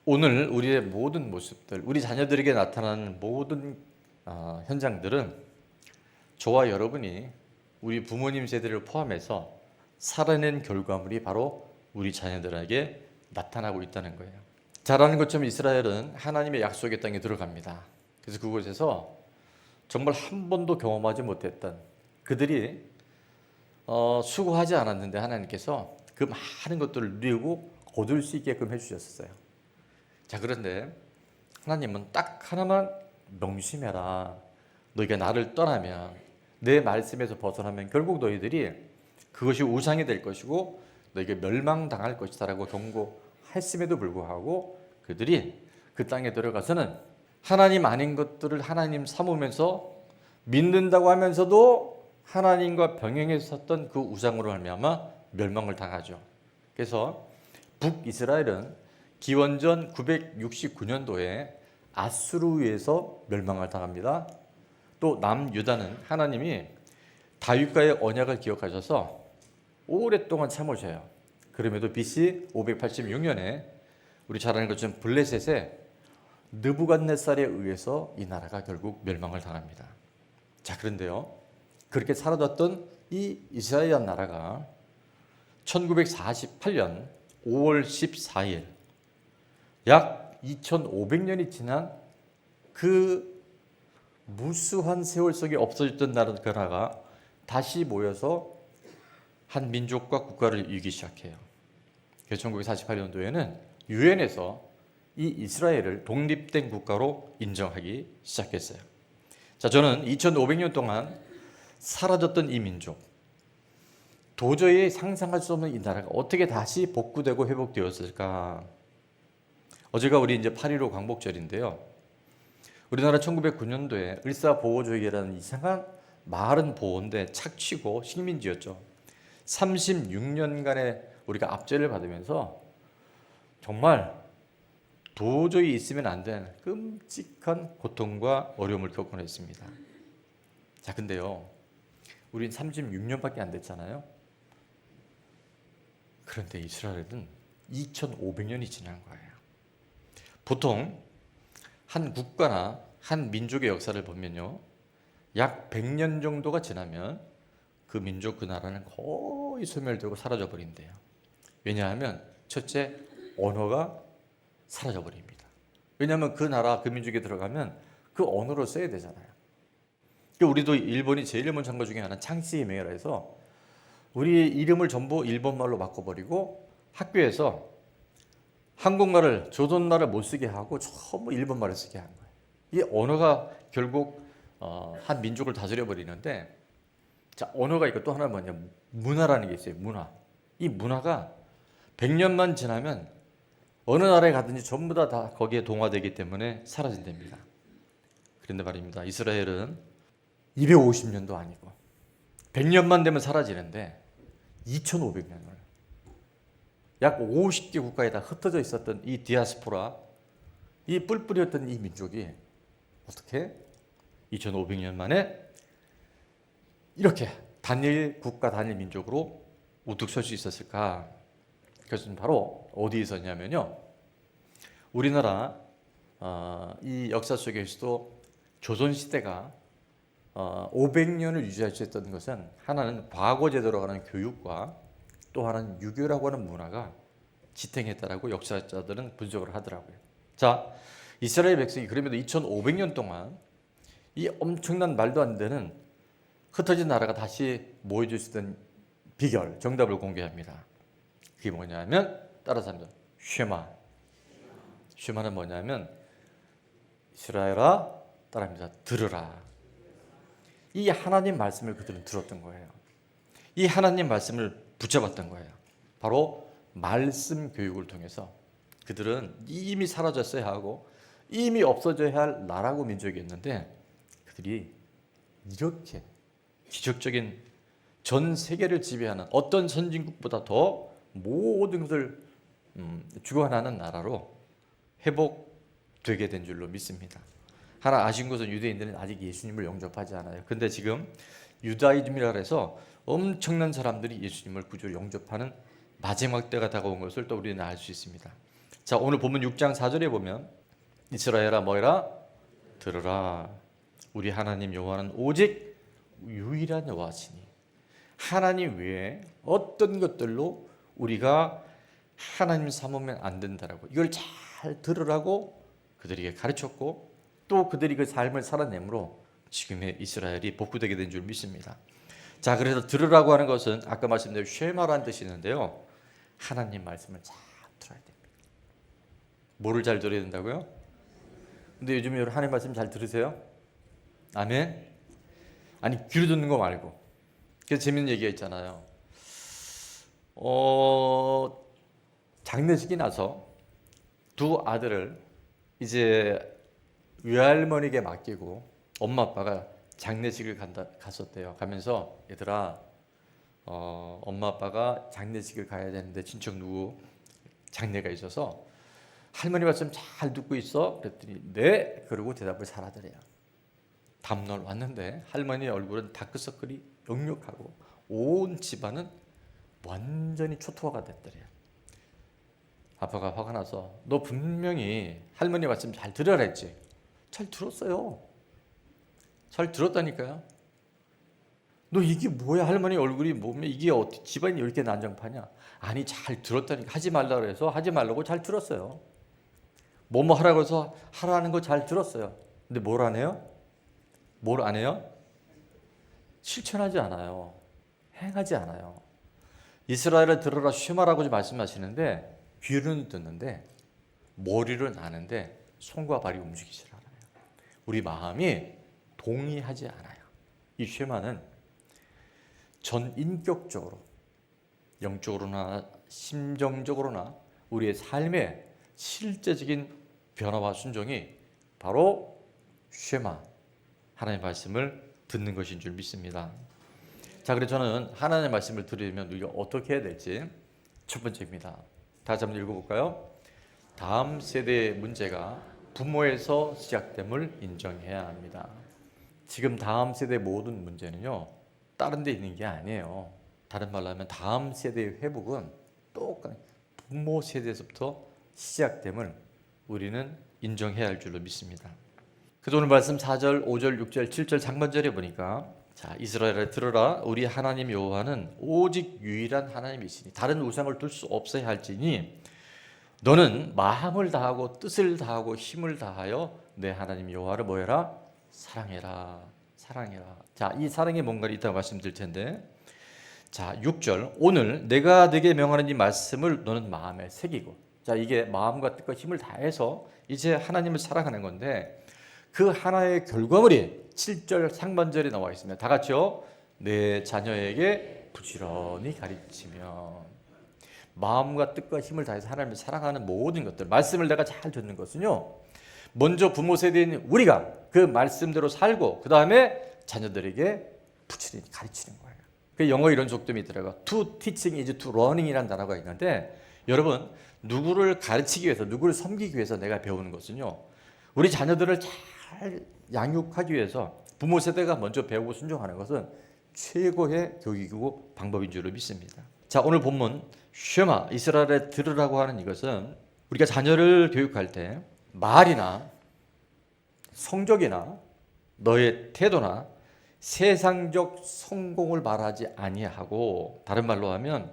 오늘 우리의 모든 모습들, 우리 자녀들에게 나타나는 모든 현장들은 저와 여러분이 우리 부모님 세대를 포함해서 살아낸 결과물이 바로 우리 자녀들에게 나타나고 있다는 거예요. 잘 아는 것처럼 이스라엘은 하나님의 약속의 땅에 들어갑니다. 그래서 그곳에서 정말 한 번도 경험하지 못했던, 그들이 수고하지 않았는데 하나님께서 그 많은 것들을 누리고 거둘 수 있게끔 해주셨어요. 자, 그런데 하나님은 딱 하나만 명심해라. 너희가 나를 떠나면, 내 말씀에서 벗어나면 결국 너희들이 그것이 우상이 될 것이고 너희가 멸망당할 것이다 라고 경고했음에도 불구하고 그들이 그 땅에 들어가서는 하나님 아닌 것들을 하나님 삼으면서 믿는다고 하면서도 하나님과 병행했었던 그 우상으로 말미암아 멸망을 당하죠. 그래서 북이스라엘은 기원전 969년도에 아수르에 의해서 멸망을 당합니다. 또 남유다는 하나님이 다윗과의 언약을 기억하셔서 오랫동안 참으셔요. 그럼에도 BC 586년에 우리 잘 아는 것처럼 블레셋의 느부갓네살에 의해서 이 나라가 결국 멸망을 당합니다. 자, 그런데요, 그렇게 사라졌던 이 이스라엘 나라가 1948년 5월 14일 약 2500년이 지난 그 무수한 세월 속에 없어졌던 나라가 다시 모여서 한 민족과 국가를 이루기 시작해요. 그래서 1948년도에는 유엔에서 이 이스라엘을 독립된 국가로 인정하기 시작했어요. 자, 저는 2500년 동안 사라졌던 이 민족, 도저히 상상할 수 없는 이 나라가 어떻게 다시 복구되고 회복되었을까? 어제가 우리 이제 8.15 광복절인데요. 우리나라 1909년도에 을사보호조약이라는 이상한 말은 보호인데 착취고 식민지였죠. 36년간의 우리가 압제를 받으면서 정말 도저히 있으면 안 되는 끔찍한 고통과 어려움을 겪곤 했습니다. 자, 근데요, 우린 36년밖에 안 됐잖아요. 그런데 이스라엘은 2500년이 지난 거예요. 보통 한 국가나 한 민족의 역사를 보면요, 약 100년 정도가 지나면 그 민족, 그 나라는 거의 소멸되고 사라져 버린대요. 왜냐하면 첫째, 언어가 사라져 버립니다. 왜냐하면 그 나라, 그 민족에 들어가면 그 언어를 써야 되잖아요. 우리도 일본이 제일 먼저 한 것 중에 하나는 창씨이메이라 해서 우리 이름을 전부 일본말로 바꿔버리고 학교에서 한국말을, 조선말을 못 쓰게 하고 전부 일본말을 쓰게 한 거예요. 이 언어가 결국 한 민족을 다스려 버리는데, 자, 언어가 있고 또 하나 뭐냐, 문화라는 게 있어요. 문화. 이 문화가 100년만 지나면 어느 나라에 가든지 전부 다 거기에 동화되기 때문에 사라진답니다. 그런데 말입니다, 이스라엘은 250년도 아니고 100년만 되면 사라지는데 2500년을 약 50개 국가에 다 흩어져 있었던 이 디아스포라, 이 뿔뿔이었던 이 민족이 어떻게 2500년 만에 이렇게 단일 국가, 단일 민족으로 우뚝 설 수 있었을까? 그것은 바로 어디에 있었냐면요, 우리나라 이 역사 속에서도 조선시대가 500년을 유지할 수 있었던 것은, 하나는 과거 제도로 가는 교육과 또 하나는 유교라고 하는 문화가 지탱했다라고 역사자들은 분석을 하더라고요. 자, 이스라엘 백성이 그럼에도 2500년 동안 이 엄청난 말도 안 되는 흩어진 나라가 다시 모여질 수 있던 비결, 정답을 공개합니다. 그게 뭐냐면, 따라서 합니다. 쉐마. 쉐마는 뭐냐면, 이스라엘아, 따라합니다. 들으라. 이 하나님 말씀을 그들은 들었던 거예요. 이 하나님 말씀을 붙잡았던 거예요. 바로 말씀 교육을 통해서 그들은 이미 사라졌어야 하고 이미 없어져야 할 나라고 민족이었는데, 그들이 이렇게 기적적인 전 세계를 지배하는 어떤 선진국보다 더 모든 것을 주관하는 나라로 회복되게 된 줄로 믿습니다. 하나 아쉬운 것은 유대인들은 아직 예수님을 영접하지 않아요. 근데 지금 유다이즘이라 해서 엄청난 사람들이 예수님을 구주로 영접하는 마지막 때가 다가온 것을 또 우리는 알 수 있습니다. 자, 오늘 본문 6장 4절에 보면 이스라엘아 뭐해라? 들으라. 우리 하나님 여호와는 오직 유일한 여호와시니 하나님 외에 어떤 것들로 우리가 하나님 삼으면 안 된다라고 이걸 잘 들으라고 그들에게 가르쳤고 또 그들이 그 삶을 살아내므로 지금의 이스라엘이 복구되게 된 줄 믿습니다. 자, 그래서 들으라고 하는 것은 아까 말씀드린 쉐마라는 뜻이 있는데요. 하나님 말씀을 잘 들어야 됩니다. 뭐를 잘 들어야 된다고요? 근데 요즘 여러분 하나님 말씀 잘 들으세요? 아멘? 아니 귀로 듣는 거 말고. 그래서 재밌는 얘기가 있잖아요. 장례식이 나서 두 아들을 이제 외할머니에게 맡기고 엄마 아빠가 장례식을 갔었대요. 가면서 얘들아 엄마 아빠가 장례식을 가야 되는데 친척 누구 장례가 있어서 할머니 말씀 잘 듣고 있어? 그랬더니 네 그러고 대답을 잘하더래요. 다음날 왔는데 할머니 얼굴은 다크서클이 역력하고 온 집안은 완전히 초토화가 됐더래요. 아빠가 화가 나서 너 분명히 할머니 말씀 잘 들으라 했지? 잘 들었어요. 잘 들었다니까요. 너 이게 뭐야? 할머니 얼굴이 뭐면 이게 어떻게 집안이 이렇게 난장파냐? 아니 잘 들었다니까. 하지 말라고 해서 하지 말라고 잘 들었어요. 뭐뭐 하라고 해서 하라는 거 잘 들었어요. 근데 뭘 안 해요? 뭘 안 해요? 실천하지 않아요. 행하지 않아요. 이스라엘을 들으라 쉐마라고 말씀하시는데 귀로는 듣는데 머리로는 아는데 손과 발이 움직이질 않아요. 우리 마음이 동의하지 않아요. 이 쉐마는 전 인격적으로 영적으로나 심정적으로나 우리의 삶의 실제적인 변화와 순종이 바로 쉐마 하나님의 말씀을 듣는 것인 줄 믿습니다. 자, 그래서 저는 하나님의 말씀을 들으려면 우리가 어떻게 해야 될지 첫 번째입니다. 다시 한번 읽어볼까요? 다음 세대의 문제가 부모에서 시작됨을 인정해야 합니다. 지금 다음 세대의 모든 문제는요 다른 데 있는 게 아니에요. 다른 말로 하면 다음 세대의 회복은 똑같이 부모 세대에서부터 시작됨을 우리는 인정해야 할 줄로 믿습니다. 그래서 오늘 말씀 4절, 5절, 6절, 7절 상반절에 보니까 자, 이스라엘아 들으라 우리 하나님 여호와는 오직 유일한 하나님이시니 다른 우상을 둘 수 없어야 할지니 너는 마음을 다하고 뜻을 다하고 힘을 다하여 내 하나님 여호와를 뭐해라? 사랑해라. 사랑해라. 자, 이 사랑이 뭔가를 이따 말씀드릴 텐데 자, 6절 오늘 내가 네게 명하는 이 말씀을 너는 마음에 새기고 자, 이게 마음과 뜻과 힘을 다해서 이제 하나님을 사랑하는 건데 그 하나의 결과물이 7절 상반절에 나와 있습니다. 다 같이요. 내 자녀에게 부지런히 가르치며 마음과 뜻과 힘을 다해서 하나님을 사랑하는 모든 것들 말씀을 내가 잘 듣는 것은요 먼저 부모 세대인 우리가 그 말씀대로 살고 그 다음에 자녀들에게 부지런히 가르치는 거예요. 그 영어 이런 속담이 있더라고요. To teaching is to learning이라는 단어가 있는데 여러분 누구를 가르치기 위해서 누구를 섬기기 위해서 내가 배우는 것은요 우리 자녀들을 잘 양육하기 위해서 부모 세대가 먼저 배우고 순종하는 것은 최고의 교육이고 방법인 줄로 믿습니다. 자, 오늘 본문 쉐마 이스라엘에 들으라고 하는 이것은 우리가 자녀를 교육할 때 말이나 성적이나 너의 태도나 세상적 성공을 말하지 아니하고 다른 말로 하면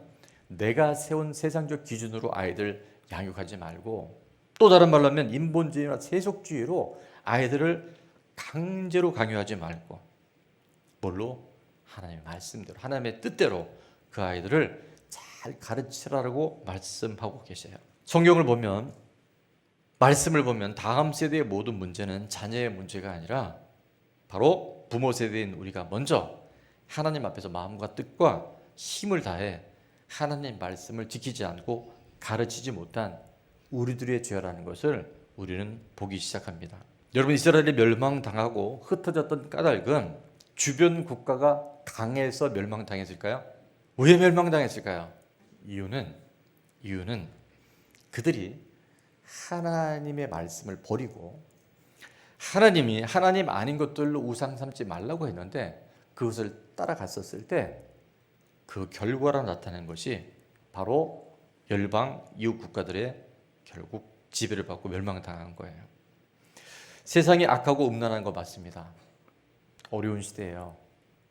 내가 세운 세상적 기준으로 아이들 양육하지 말고 또 다른 말로 하면 인본주의나 세속주의로 아이들을 강제로 강요하지 말고 뭘로? 하나님의 말씀대로 하나님의 뜻대로 그 아이들을 잘 가르치라고 말씀하고 계세요. 성경을 보면 말씀을 보면 다음 세대의 모든 문제는 자녀의 문제가 아니라 바로 부모 세대인 우리가 먼저 하나님 앞에서 마음과 뜻과 힘을 다해 하나님 말씀을 지키지 않고 가르치지 못한 우리들의 죄라는 것을 우리는 보기 시작합니다. 여러분 이스라엘이 멸망당하고 흩어졌던 까닭은 주변 국가가 강해서 멸망당했을까요? 왜 멸망당했을까요? 이유는 그들이 하나님의 말씀을 버리고 하나님이 하나님 아닌 것들로 우상 삼지 말라고 했는데 그것을 따라갔었을 때 그 결과로 나타난 것이 바로 열방 이웃 국가들의 결국 지배를 받고 멸망당한 거예요. 세상이 악하고 음란한 거 맞습니다. 어려운 시대예요.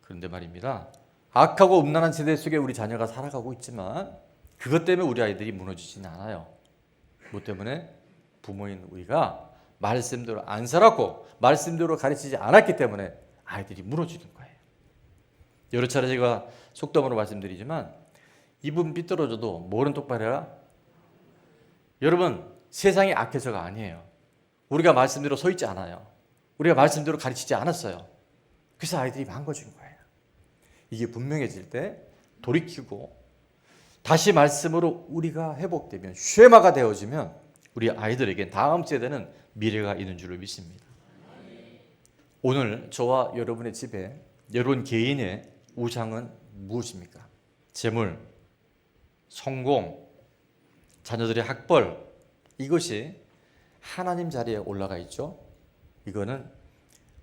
그런데 말입니다. 악하고 음란한 세대 속에 우리 자녀가 살아가고 있지만 그것 때문에 우리 아이들이 무너지지는 않아요. 뭐 때문에? 부모인 우리가 말씀대로 안 살았고 말씀대로 가르치지 않았기 때문에 아이들이 무너지는 거예요. 여러 차례 제가 속담으로 말씀드리지만 입은 삐뚤어져도 머리는 똑바로 해라. 여러분, 세상이 악해서가 아니에요. 우리가 말씀대로 서 있지 않아요. 우리가 말씀대로 가르치지 않았어요. 그래서 아이들이 망가진 거예요. 이게 분명해질 때 돌이키고 다시 말씀으로 우리가 회복되면 쉐마가 되어지면 우리 아이들에게 다음 세대는 미래가 있는 줄을 믿습니다. 오늘 저와 여러분의 집에 여러분 개인의 우상은 무엇입니까? 재물, 성공, 자녀들의 학벌, 이것이 하나님 자리에 올라가 있죠. 이거는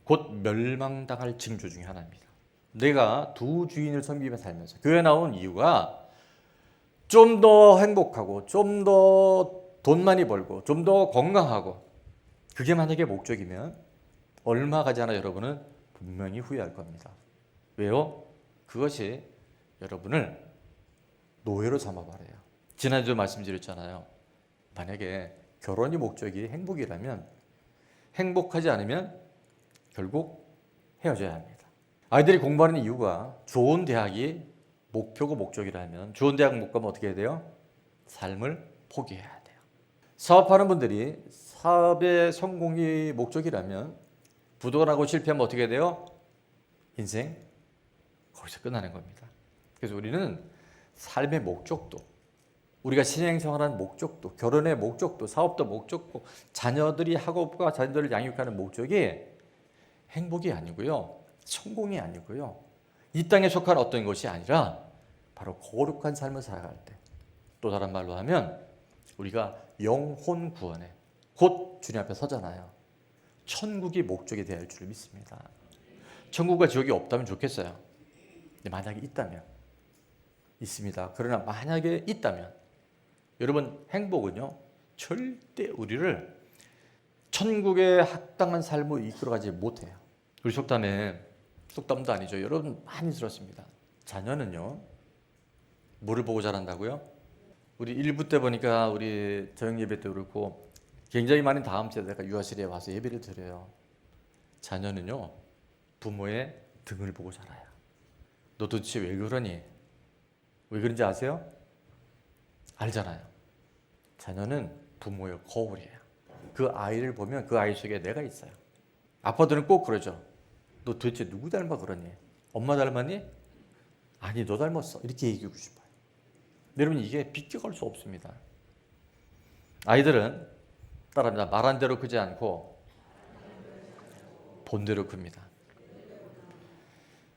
곧 멸망당할 징조 중에 하나입니다. 내가 두 주인을 섬기며 살면서 교회 나온 이유가 좀 더 행복하고 좀 더 돈 많이 벌고 좀 더 건강하고, 그게 만약에 목적이면 얼마 가지 않아 여러분은 분명히 후회할 겁니다. 왜요? 그것이 여러분을 노예로 삼아버려요. 지난주에 말씀드렸잖아요. 만약에 결혼이 목적이 행복이라면 행복하지 않으면 결국 헤어져야 합니다. 아이들이 공부하는 이유가 좋은 대학이 목표고 목적이라면 좋은 대학 못 가면 어떻게 해야 돼요? 삶을 포기해야 돼요. 사업하는 분들이 사업의 성공이 목적이라면 부도가 실패하면 어떻게 해야 돼요? 인생 거기서 끝나는 겁니다. 그래서 우리는 삶의 목적도, 우리가 신앙생활하는 목적도, 결혼의 목적도, 사업도 목적도, 자녀들이 학업과 자녀들을 양육하는 목적이 행복이 아니고요, 성공이 아니고요, 이 땅에 속한 어떤 것이 아니라 바로 거룩한 삶을 살아갈 때, 또 다른 말로 하면 우리가 영혼 구원에 곧 주님 앞에 서잖아요. 천국이 목적이 되어야 할 줄 믿습니다. 천국과 지옥이 없다면 좋겠어요. 근데 만약에 있다면, 있습니다. 그러나 만약에 있다면 여러분, 행복은요 절대 우리를 천국에 합당한 삶을 이끌어가지 못해요. 우리 속담도 아니죠. 여러분 많이 들었습니다. 자녀는요 뭐를 보고 자란다고요? 우리 1부 때 보니까 우리 저녁 예배 때 그렇고 굉장히 많은 다음 세대가 유아실에 와서 예배를 드려요. 자녀는요 부모의 등을 보고 자라요. 너 도대체 왜 그러니? 왜 그런지 아세요? 알잖아요. 자녀는 부모의 거울이에요. 그 아이를 보면 그 아이 속에 내가 있어요. 아빠들은 꼭 그러죠. 너 도대체 누구 닮아 그러니? 엄마 닮았니? 아니, 너 닮았어. 이렇게 얘기하고 싶어요. 여러분, 이게 비껴갈 수 없습니다. 아이들은 따라합니다. 말한 대로 크지 않고 본대로 큽니다.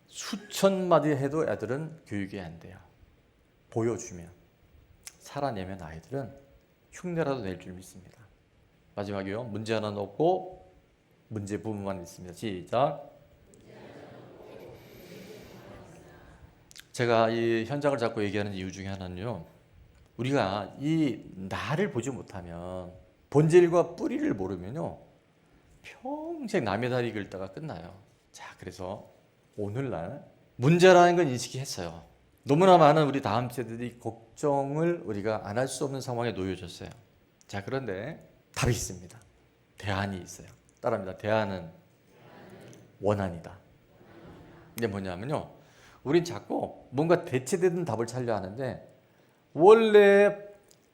수천 마디 해도 애들은 교육이 안 돼요. 보여주면, 살아내면 아이들은 흉내라도 낼 줄 믿습니다. 마지막이요. 문제 하나 넣고 문제 부분만 있습니다. 시작. 제가 이 현장을 잡고 얘기하는 이유 중에 하나는요, 우리가 이 나를 보지 못하면, 본질과 뿌리를 모르면요 평생 남의 다리 긁다가 끝나요. 자, 그래서 오늘날 문제라는 건 인식했어요. 너무나 많은 우리 다음 세대들이 걱정을 우리가 안 할 수 없는 상황에 놓여졌어요. 자, 그런데 답이 있습니다. 대안이 있어요. 따라합니다. 대안은 원한이다. 이게 뭐냐면요, 우린 자꾸 뭔가 대체되는 답을 찾려 하는데 원래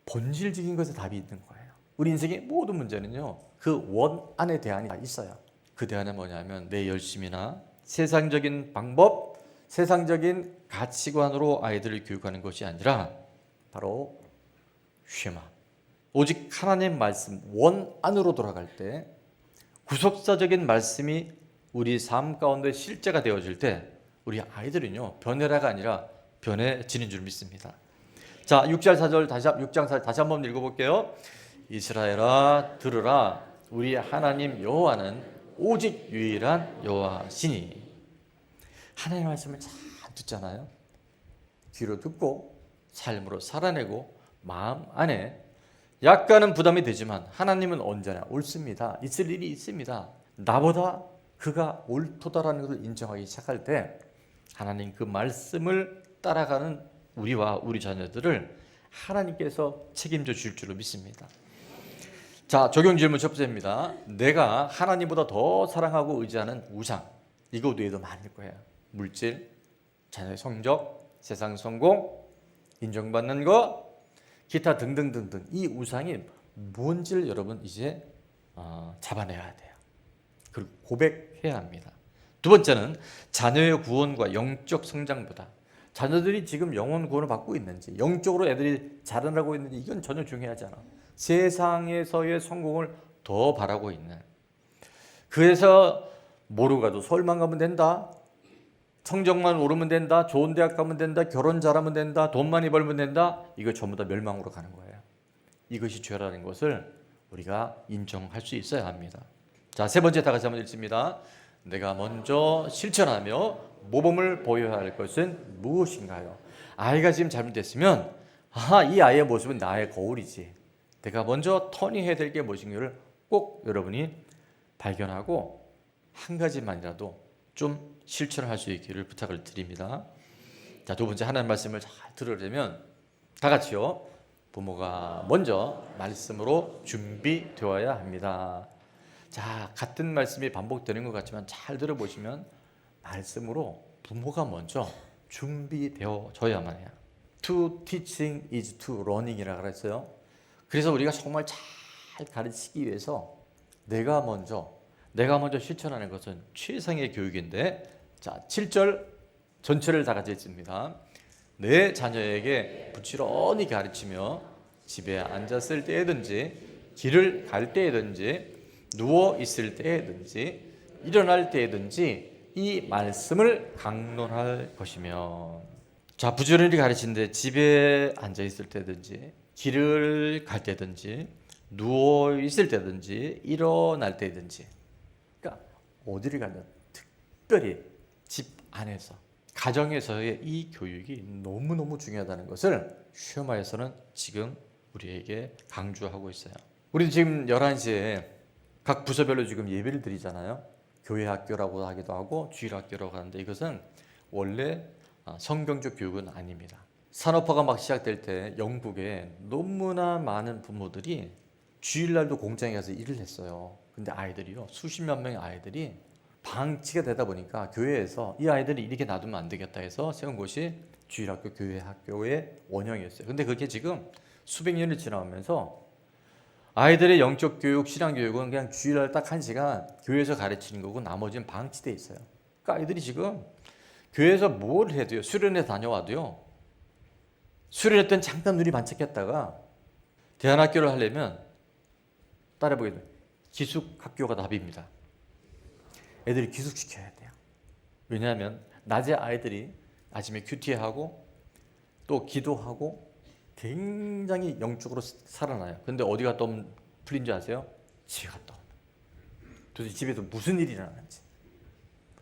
본질적인 것에 답이 있는 거예요. 우리 인생의 모든 문제는요 그 원안의 대안이 있어요. 그 대안은 뭐냐면 내 열심이나 세상적인 방법, 세상적인 가치관으로 아이들을 교육하는 것이 아니라 바로 쉐마, 오직 하나님 말씀 원안으로 돌아갈 때, 구속사적인 말씀이 우리 삶 가운데 실제가 되어질 때 우리 아이들은요 변해라가 아니라 변해지는 줄 믿습니다. 자, 6장 4절 다시 한번 읽어볼게요. 이스라엘아 들으라, 우리 하나님 여호와는 오직 유일한 여호와시니. 하나님의 말씀을 잘 듣잖아요. 귀로 듣고 삶으로 살아내고 마음 안에 약간은 부담이 되지만 하나님은 언제나 옳습니다. 있을 일이 있습니다. 나보다 그가 옳도다라는 것을 인정하기 시작할 때 하나님 그 말씀을 따라가는 우리와 우리 자녀들을 하나님께서 책임져 주실 줄로 믿습니다. 자, 적용 질문 첫 번째입니다. 내가 하나님보다 더 사랑하고 의지하는 우상, 이거 외에도 많을 거예요. 물질, 자녀의 성적, 세상 성공, 인정받는 것, 기타 등등등등. 이 우상이 뭔지를 여러분 이제 잡아내야 돼요. 그리고 고백해야 합니다. 두 번째는 자녀의 구원과 영적 성장보다 자녀들이 지금 영혼 구원을 받고 있는지, 영적으로 애들이 자라나고 있는지 이건 전혀 중요하지 않아. 세상에서의 성공을 더 바라고 있는. 그래서 모르고 가도 서울만 가면 된다. 성적만 오르면 된다. 좋은 대학 가면 된다. 결혼 잘하면 된다. 돈 많이 벌면 된다. 이거 전부 다 멸망으로 가는 거예요. 이것이 죄라는 것을 우리가 인정할 수 있어야 합니다. 자, 세 번째 다 같이 한번 읽습니다. 내가 먼저 실천하며 모범을 보여야 할 것은 무엇인가요? 아이가 지금 잘못됐으면 이 아이의 모습은 나의 거울이지. 내가 먼저 터닝해야 될 게 무엇인가를 꼭 여러분이 발견하고 한 가지만이라도 좀 실천을 할 수 있기를 부탁을 드립니다. 자, 두 번째 하나님 말씀을 잘 들으려면 다 같이요. 부모가 먼저 말씀으로 준비되어야 합니다. 자, 같은 말씀이 반복되는 것 같지만 잘 들어보시면 말씀으로 부모가 먼저 준비되어져야만 해요. To teaching is to learning이라고 그랬어요. 그래서 우리가 정말 잘 가르치기 위해서 내가 먼저 실천하는 것은 최상의 교육인데, 자, 7절 전체를 다 같이 읽습니다. 내 자녀에게 부지런히 가르치며 집에 앉았을 때든지 길을 갈 때든지 누워 있을 때든지 일어날 때든지 이 말씀을 강론할 것이며. 자, 부지런히 가르치는데 집에 앉아 있을 때든지 길을 갈 때든지 누워 있을 때든지 일어날 때든지, 그러니까 어디를 가든 특별히 집 안에서 가정에서의 이 교육이 너무너무 중요하다는 것을 시험하에서는 지금 우리에게 강조하고 있어요. 우리는 지금 11시에 각 부서별로 지금 예배를 드리잖아요. 교회 학교라고 하기도 하고 주일 학교라고 하는데 이것은 원래 성경적 교육은 아닙니다. 산업화가 막 시작될 때 영국에 너무나 많은 부모들이 주일날도 공장에 가서 일을 했어요. 근데 아이들이요, 수십만 명의 아이들이 방치가 되다 보니까 교회에서 이 아이들이 이렇게 놔두면 안 되겠다 해서 세운 곳이 주일학교, 교회 학교의 원형이었어요. 근데 그게 지금 수백 년이 지나오면서 아이들의 영적 교육, 신앙 교육은 그냥 주일날 딱 1시간 교회에서 가르치는 거고 나머지는 방치돼 있어요. 그러니까 아이들이 지금 교회에서 뭘 해도요, 수련회 다녀와도요, 수련회 때는 잠깐 눈이 반짝했다가 대안학교를 하려면 따라해보게 되면 기숙학교가 답입니다. 애들이 기숙시켜야 돼요. 왜냐하면 낮에 아이들이 아침에 큐티하고 또 기도하고 굉장히 영적으로 살아나요. 근데 어디 갔다 오면 풀린 줄 아세요? 집에 갔다 오면. 도대체 집에서 무슨 일이 일어나는지.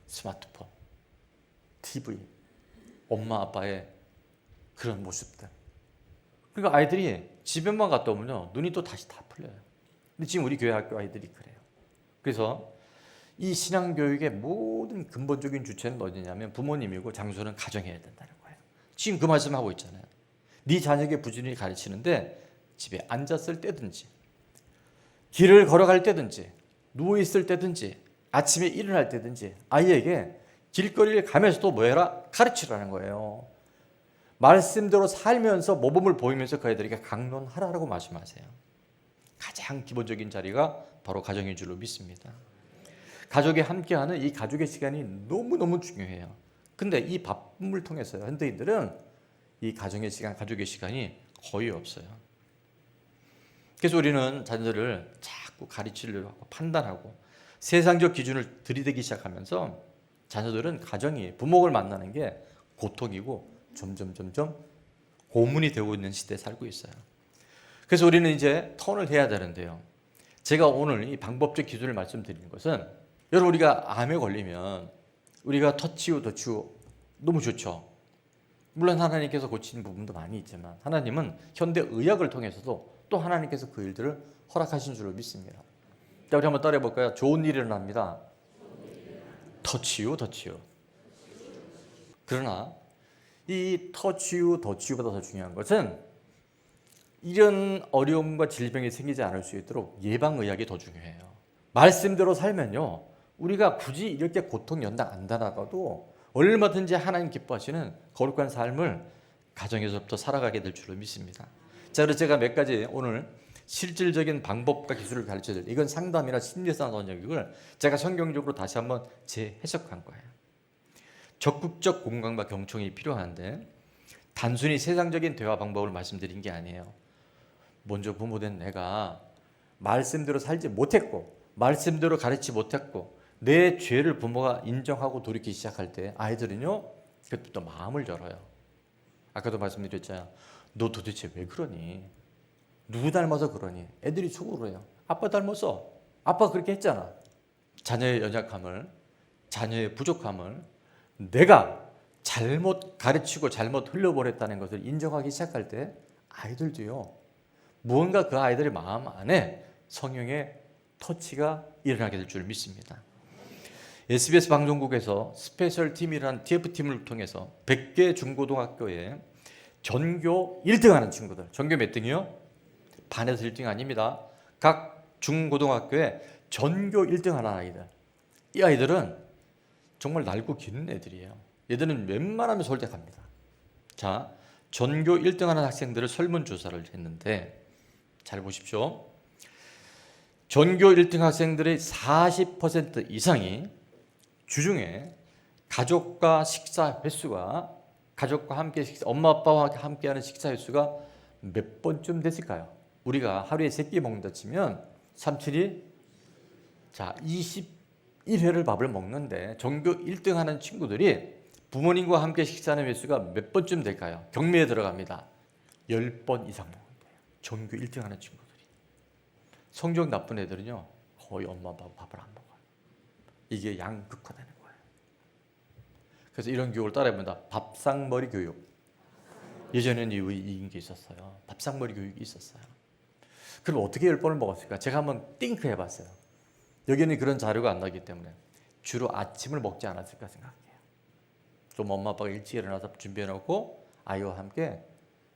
스마트폰, TV, 엄마 아빠의 그런 모습들. 그러니까 아이들이 집에만 갔다 오면요, 눈이 또 다시 다 풀려요. 근데 지금 우리 교회 학교 아이들이 그래요. 그래서 이 신앙교육의 모든 근본적인 주체는 어디냐면 부모님이고 장소는 가정이어야 된다는 거예요. 지금 그 말씀하고 있잖아요. 네 자녀에게 부지런히 가르치는데 집에 앉았을 때든지 길을 걸어갈 때든지 누워있을 때든지 아침에 일어날 때든지 아이에게 길거리를 가면서도 뭐 해라? 가르치라는 거예요. 말씀대로 살면서 모범을 보이면서 그 아이들에게 강론하라고 말씀하세요. 가장 기본적인 자리가 바로 가정인 줄로 믿습니다. 가족이 함께하는 이 가족의 시간이 너무너무 중요해요. 근데 이 바쁨을 통해서요, 현대인들은 이 가정의 시간, 가족의 시간이 거의 없어요. 그래서 우리는 자녀들을 자꾸 가르치려고 하고 판단하고 세상적 기준을 들이대기 시작하면서 자녀들은 가정이 부모를 만나는 게 고통이고 점점 고문이 되고 있는 시대에 살고 있어요. 그래서 우리는 이제 턴을 해야 되는데요. 제가 오늘 이 방법적 기준을 말씀드리는 것은, 여러분 우리가 암에 걸리면 우리가 터치우 더치우 너무 좋죠. 물론 하나님께서 고치는 부분도 많이 있지만 하나님은 현대 의학을 통해서도 또 하나님께서 그 일들을 허락하신 줄로 믿습니다. 자, 우리 한번 따라해 볼까요? 좋은 일이 일어납니다. 더치유. 그러나 이 더치유보다 더 중요한 것은 이런 어려움과 질병이 생기지 않을 수 있도록 예방의학이 더 중요해요. 말씀대로 살면요, 우리가 굳이 이렇게 고통 연단 안 당하고도 얼마든지 하나님 기뻐하시는 거룩한 삶을 가정에서부터 살아가게 될 줄로 믿습니다. 자, 그래서 제가 몇 가지 오늘 실질적인 방법과 기술을 가르쳐드릴, 이건 상담이나 심리상담 영역을 제가 성경적으로 다시 한번 재해석한 거예요. 적극적 공감과 경청이 필요한데 단순히 세상적인 대화 방법을 말씀드린 게 아니에요. 먼저 부모된 내가 말씀대로 살지 못했고 말씀대로 가르치지 못했고 내 죄를 부모가 인정하고 돌이키기 시작할 때 아이들은요, 그때부터 마음을 열어요. 아까도 말씀드렸잖아요. 너 도대체 왜 그러니? 누구 닮아서 그러니? 애들이 속으로 해요. 아빠 닮았어. 아빠 그렇게 했잖아. 자녀의 연약함을, 자녀의 부족함을 내가 잘못 가르치고 잘못 흘려보냈다는 것을 인정하기 시작할 때 아이들도요, 무언가 그 아이들의 마음 안에 성령의 터치가 일어나게 될 줄 믿습니다. SBS 방송국에서 스페셜 팀이라는 TF팀을 통해서 100개 중고등학교에 전교 1등하는 친구들, 전교 몇 등이요? 반에서 1등 아닙니다. 각 중고등학교에 전교 1등하는 아이들, 이 아이들은 정말 날고 기는 애들이에요. 얘들은 웬만하면 서울대 갑니다. 자, 전교 1등하는 학생들을 설문조사를 했는데 잘 보십시오. 전교 1등 학생들의 40% 이상이 주중에 가족과 식사 횟수가, 가족과 함께 엄마 아빠와 함께하는 식사 횟수가 몇 번쯤 됐을까요? 우리가 하루에 3끼 먹는다 치면 3, 7이 자 21회를 밥을 먹는데 전교 1등 하는 친구들이 부모님과 함께 식사하는 횟수가 몇 번쯤 될까요? 경매에 들어갑니다. 10번 이상 먹는데요. 전교 1등 하는 친구들이. 성적 나쁜 애들은요, 거의 엄마 아빠 밥을 안 먹어요. 이게 양극화되는 거예요. 그래서 이런 교육을 따라해본다. 밥상머리 교육. 예전에는 이런 게 있었어요. 밥상머리 교육이 있었어요. 그럼 어떻게 10번을 먹었을까? 제가 한번 띵크 해봤어요. 여기는 그런 자료가 안 나기 때문에 주로 아침을 먹지 않았을까 생각해요. 좀 엄마 아빠가 일찍 일어나서 준비해놓고 아이와 함께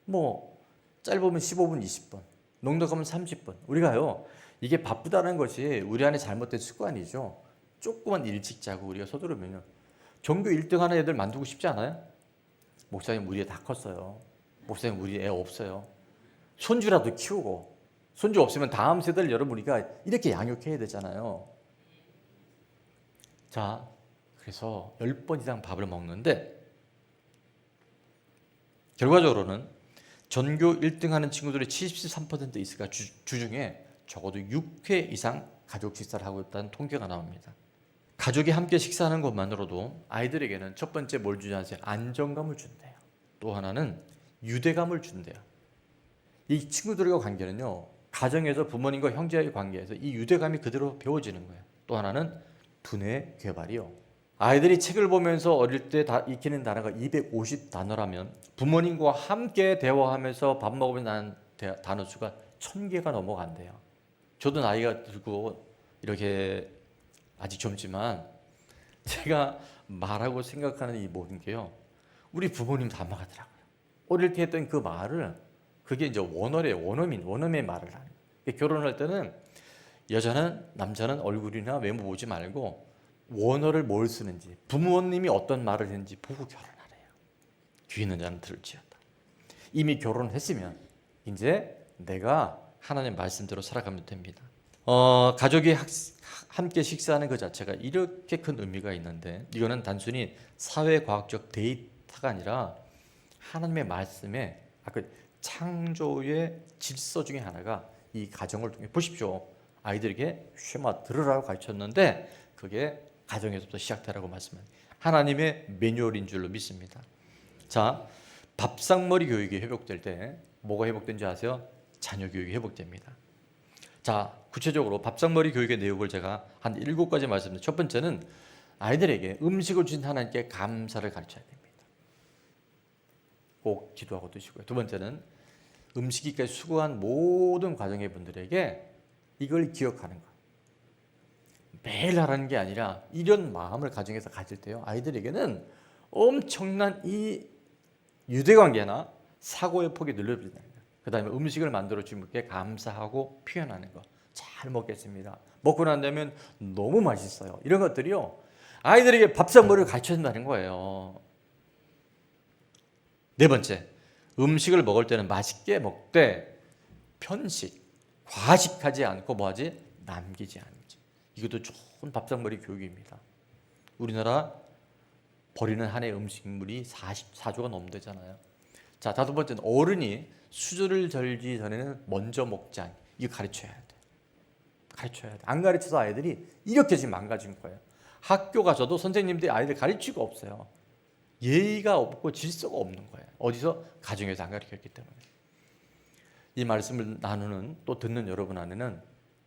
뭐 짧으면 15분, 20분, 넉넉하면 30분. 우리가요, 이게 바쁘다는 것이 우리 안에 잘못된 습관이죠. 조금만 일찍 자고 우리가 서두르면요, 전교 1등 하는 애들 만들고 싶지 않아요? 목사님 우리 애 다 컸어요. 목사님 우리 애 없어요. 손주라도 키우고, 손주 없으면 다음 세대를 여러분이가 이렇게 양육해야 되잖아요. 자, 그래서 10번 이상 밥을 먹는데 결과적으로는 전교 1등 하는 친구들이 73% 있을까, 주중에 적어도 6회 이상 가족 식사를 하고 있다는 통계가 나옵니다. 가족이 함께 식사하는 것만으로도 아이들에게는 첫 번째 뭘 주지 않으세요? 안정감을 준대요. 또 하나는 유대감을 준대요. 이 친구들과 관계는요, 가정에서 부모님과 형제의 관계에서 이 유대감이 그대로 배워지는 거예요. 또 하나는 두뇌 개발이요. 아이들이 책을 보면서 어릴 때 다 익히는 단어가 250단어라면 부모님과 함께 대화하면서 밥 먹으면 나는 단어 수가 1000개가 넘어간대요. 저도 나이가 들고 이렇게 아직 젊지만 제가 말하고 생각하는 이 모든 게요, 우리 부모님 닮아가더라고요. 어릴 때 했던 그 말을, 그게 이제 원어민의 말을 하는 거예요. 결혼할 때는 여자는, 남자는 얼굴이나 외모 보지 말고 원어를 뭘 쓰는지, 부모님이 어떤 말을 했는지 보고 결혼하래요. 귀 있는 자는 들을지어다. 이미 결혼했으면 이제 내가 하나님 말씀대로 살아가면 됩니다. 가족이 함께 식사하는 그 자체가 이렇게 큰 의미가 있는데, 이거는 단순히 사회과학적 데이터가 아니라 하나님의 말씀에 아까 창조의 질서 중에 하나가 이 가정을 통해, 보십시오. 아이들에게 쉐마 들으라고 가르쳤는데 그게 가정에서부터 시작되라고 말씀합니다. 하나님의 매뉴얼인 줄로 믿습니다. 자, 밥상머리 교육이 회복될 때 뭐가 회복된지 아세요? 자녀 교육이 회복됩니다. 자, 구체적으로 밥상머리 교육의 내용을 제가 한 7가지 말씀드립니다. 첫 번째는 아이들에게 음식을 주신 하나님께 감사를 가르쳐야 됩니다. 꼭 기도하고 드시고요. 두 번째는 음식이까지 수고한 모든 가정의 분들에게 이걸 기억하는 거. 매일 하라는 게 아니라 이런 마음을 가정에서 가질 때요, 아이들에게는 엄청난 이 유대관계나 사고의 폭이 늘려진다는 거예요. 그 다음에 음식을 만들어 주는 분께 감사하고 표현하는 거. 잘 먹겠습니다. 먹고 난 다음에 너무 맛있어요. 이런 것들이요, 아이들에게 밥상머리를 가르쳐 준다는 거예요. 네 번째, 음식을 먹을 때는 맛있게 먹되 편식, 과식하지 않고 뭐하지? 남기지 않지. 이것도 좋은 밥상머리 교육입니다. 우리나라 버리는 한 해 음식물이 44조가 넘는다잖아요. 자, 다섯 번째는 어른이 수저를 절기 전에는 먼저 먹자. 이거 가르쳐야 돼. 가르쳐야 돼. 안 가르쳐서 아이들이 이렇게 지금 망가진 거예요. 학교 가서도 선생님들이 아이들 가르치고 없어요. 예의가 없고 질서가 없는 거예요. 어디서? 가정에서 안 가르쳤기 때문에. 이 말씀을 나누는, 또 듣는 여러분 안에는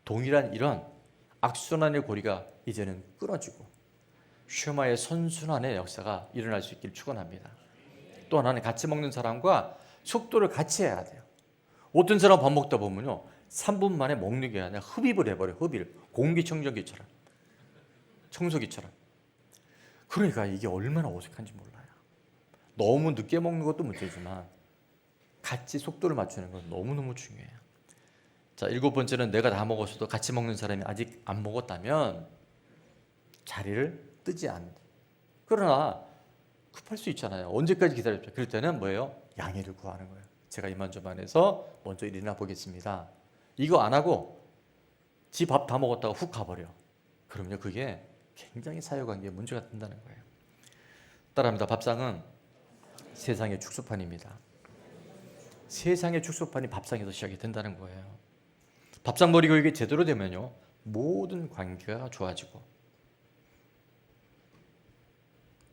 동일한 이런 악순환의 고리가 이제는 끊어지고 쉐마의 선순환의 역사가 일어날 수 있기를 축원합니다. 또 하나는 같이 먹는 사람과 속도를 같이 해야 돼요. 어떤 사람 밥 먹다 보면요, 3분 만에 먹는 게 아니라 흡입을 해버려요. 흡입을. 공기청정기처럼, 청소기처럼. 그러니까 이게 얼마나 어색한지 몰라요. 너무 늦게 먹는 것도 문제지만 같이 속도를 맞추는 건 너무너무 중요해요. 자, 일곱 번째는 내가 다 먹었어도 같이 먹는 사람이 아직 안 먹었다면 자리를 뜨지 않는다. 그러나 급할 수 있잖아요. 언제까지 기다릴까? 그럴 때는 뭐예요? 양해를 구하는 거예요. 제가 이만저만해서 먼저 일어나 보겠습니다. 이거 안 하고 지 밥 다 먹었다가 훅 가버려. 그러면 그게 굉장히 사회관계에 문제가 된다는 거예요. 따라합니다. 밥상은 세상의 축소판입니다. 세상의 축소판이 밥상에서 시작이 된다는 거예요. 밥상머리 교육이 제대로 되면요, 모든 관계가 좋아지고,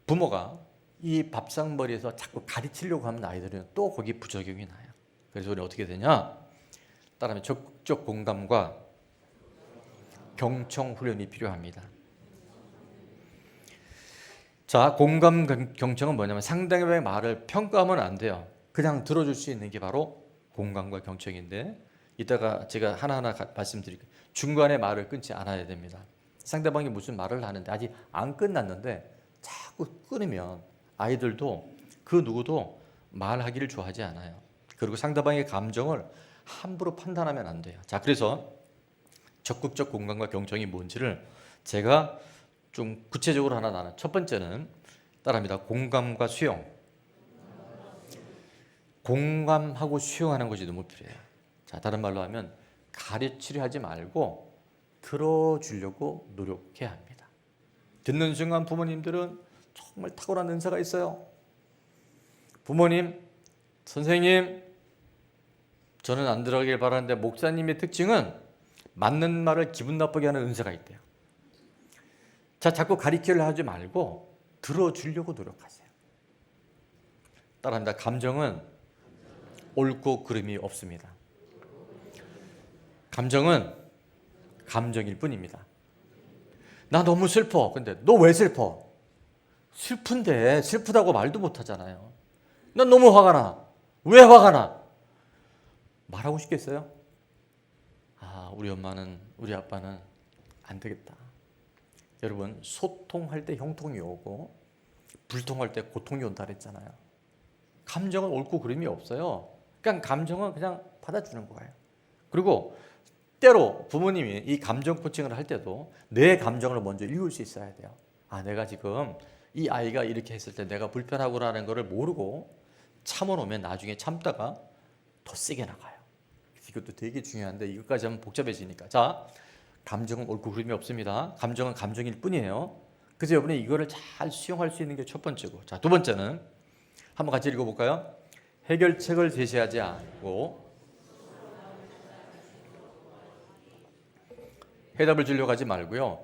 부모가 이 밥상머리에서 자꾸 가르치려고 하면 아이들은 또 거기 부작용이 나요. 그래서 우리 어떻게 되냐? 따라하면 적극적 공감과 경청 훈련이 필요합니다. 자, 공감 경청은 뭐냐면 상대방의 말을 평가하면 안 돼요. 그냥 들어줄 수 있는 게 바로 공감과 경청인데, 이따가 제가 하나하나 말씀드릴게요. 중간에 말을 끊지 않아야 됩니다. 상대방이 무슨 말을 하는데 아직 안 끝났는데 자꾸 끊으면 아이들도 그 누구도 말하기를 좋아하지 않아요. 그리고 상대방의 감정을 함부로 판단하면 안 돼요. 자, 그래서 적극적 공감과 경청이 뭔지를 제가 좀 구체적으로 하나 나눠. 첫 번째는 따라합니다. 공감과 수용. 공감하고 수용하는 것이 너무 필요해요. 자, 다른 말로 하면 가르치려 하지 말고 들어주려고 노력해야 합니다. 듣는 순간 부모님들은 정말 탁월한 은사가 있어요. 부모님, 선생님, 저는 안 들어가길 바라는데 목사님의 특징은 맞는 말을 기분 나쁘게 하는 은사가 있대요. 자, 자꾸 가르치려 하지 말고 들어주려고 노력하세요. 따라합니다. 감정은 옳고 그름이 없습니다. 감정은 감정일 뿐입니다. 나 너무 슬퍼. 근데 너 왜 슬퍼? 슬픈데 슬프다고 말도 못 하잖아요. 난 너무 화가 나. 왜 화가 나? 말하고 싶겠어요? 아, 우리 엄마는, 우리 아빠는 안 되겠다. 여러분, 소통할 때 형통이 오고 불통할 때 고통이 온다 그랬잖아요. 감정은 옳고 그름이 없어요. 그냥 감정은 그냥 받아주는 거예요. 그리고 때로 부모님이 이 감정 코칭을 할 때도 내 감정을 먼저 읽을 수 있어야 돼요. 아, 내가 지금 이 아이가 이렇게 했을 때 내가 불편하구나라는 것을 모르고 참아놓으면 나중에 참다가 더 세게 나가요. 이것도 되게 중요한데 이것까지 하면 복잡해지니까. 자, 감정은 옳고 그름이 없습니다. 감정은 감정일 뿐이에요. 그래서 여러분이 이거를 잘 수용할 수 있는 게 첫 번째고, 자, 두 번째는 한번 같이 읽어볼까요? 해결책을 제시하지 않고 해답을 주려고 하지 말고요.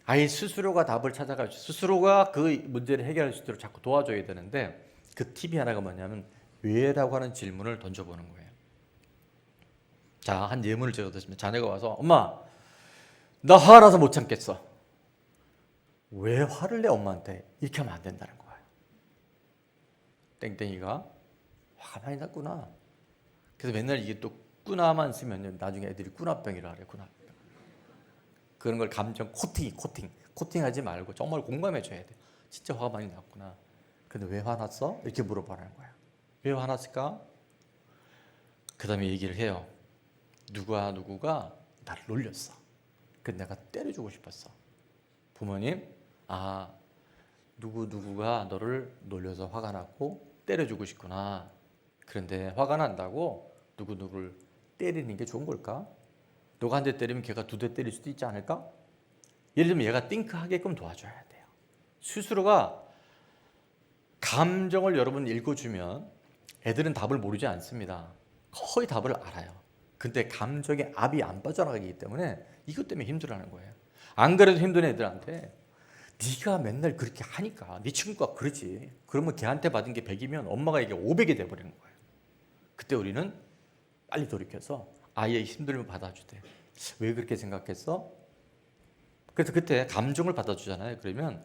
아이 스스로가 답을 찾아가지고 스스로가 그 문제를 해결할 수 있도록 자꾸 도와줘야 되는데, 그 팁이 하나가 뭐냐면 왜라고 하는 질문을 던져보는 거예요. 자, 한 예문을 제가 드시면 자녀가 와서 엄마, 나 화나서 못 참겠어. 왜 화를 내 엄마한테? 이렇게 하면 안 된다는 거예요. 땡땡이가 화가 많이 났구나. 그래서 맨날 이게 또 꾸나만 쓰면 나중에 애들이 꾸나병이라 그래요. 꾸나병. 그런 걸 감정 코팅하지 말고 정말 공감해 줘야 돼. 진짜 화가 많이 났구나. 근데 왜 화났어? 이렇게 물어보라는 거야. 왜 화났을까? 그 다음에 얘기를 해요. 누구가 나를 놀렸어. 그래서 내가 때려주고 싶었어. 부모님, 누구가 너를 놀려서 화가 났고 때려주고 싶구나. 그런데 화가 난다고 누구를 때리는 게 좋은 걸까? 너가 한 대 때리면 걔가 두 대 때릴 수도 있지 않을까? 예를 들면 얘가 띵크하게끔 도와줘야 돼요. 스스로가 감정을 여러분 읽어주면 애들은 답을 모르지 않습니다. 거의 답을 알아요. 근데 감정의 압이 안 빠져나가기 때문에 이것 때문에 힘들어하는 거예요. 안 그래도 힘든 애들한테 네가 맨날 그렇게 하니까 네 친구가 그러지. 그러면 걔한테 받은 게 100이면 엄마가 이게 500이 돼버리는 거예요. 그때 우리는 빨리 돌이켜서 아이의 힘듦을 받아주대. 왜 그렇게 생각했어? 그래서 그때 감정을 받아주잖아요. 그러면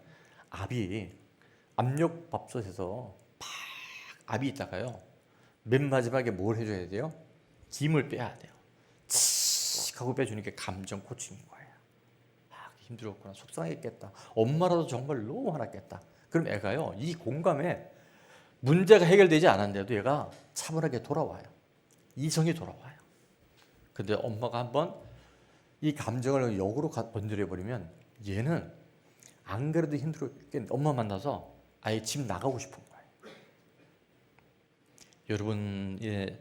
압력밥솥에서 팍 압이 있다가요. 맨 마지막에 뭘 해줘야 돼요? 김을 빼야 돼요. 칙 하고 빼주는 게 감정 코칭인 거예요. 힘들었구나. 속상했겠다. 엄마라도 정말 너무 화났겠다. 그럼 애가요. 이 공감에 문제가 해결되지 않았는데도 얘가 차분하게 돌아와요. 이성이 돌아와요. 근데 엄마가 한번 이 감정을 역으로 건드려버리면 얘는 안 그래도 힘들었겠는데 엄마 만나서 아예 집 나가고 싶은 거예요. 여러분의